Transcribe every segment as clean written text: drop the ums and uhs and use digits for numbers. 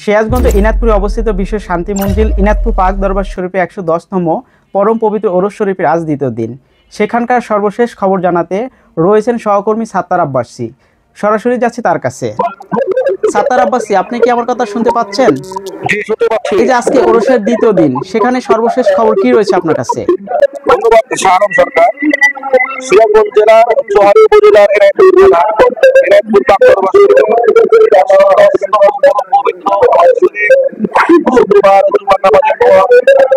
সিরাজগঞ্জ ইনাতপুরে অবস্থিত বিশ্ব শান্তি মঞ্জিল ইনাতপুর পাক দরবার শরীফে ১১০তম পরম পবিত্র ওরস শরীফের আজ দ্বিতীয় দিন। সেখানকার সর্বশেষ খবর জানাতে রয়েছেন সহকর্মী সাত্তার আব্বাসী। সরাসরি যাচ্ছি তার কাছে। সাত্তার আব্বাসী, আপনি কি আমার কথা শুনতে পাচ্ছেন? এই যে আজকে ওরসের দ্বিতীয় দিন, সেখানে সর্বশেষ খবর কি রয়েছে আপনার কাছে? ধন্যবাদ শাহরম সরকার। সিরাজগঞ্জ জেলার চৌহালি উপজেলার এনায়তপুর পাক দরবার শুক্রবার জুমার নামাজের পর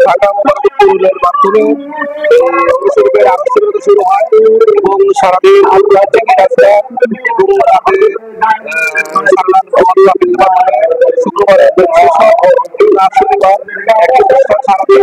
ঢাকা মোবারকপুরের মাধ্যমে শরীফের আনুষ্ঠানিকতা শুরু হয় এবং সারাদিন শুক্রবারের শনিবার সারাদিন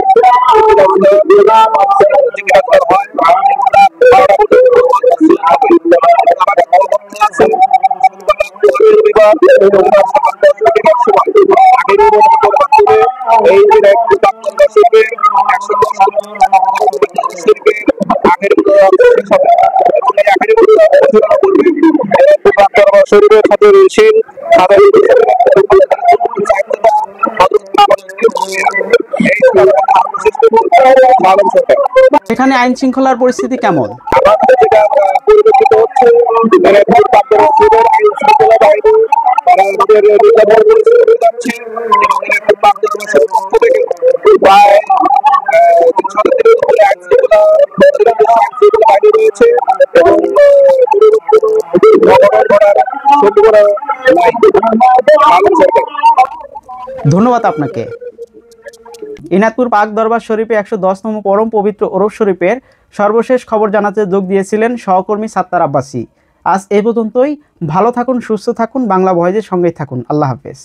শরীরের সাথে রয়েছেন সেখানে আইন শৃঙ্খলার পরিস্থিতি কেমন? পরিবর্তিত হচ্ছে রয়েছে এবং ধন্যবাদ আপনাকে। ইনাতপুর পাক দরবার শরীফে ১১০তম পরম পবিত্র ওরস শরীফের সর্বশেষ খবর জানাতে যোগ দিয়েছিলেন সহকর্মী সাত্তার আব্বাসী। আজ এই পর্যন্তই। ভালো থাকুন, সুস্থ থাকুন, বাংলা ভয়েসের সঙ্গেই থাকুন। আল্লাহ হাফেজ।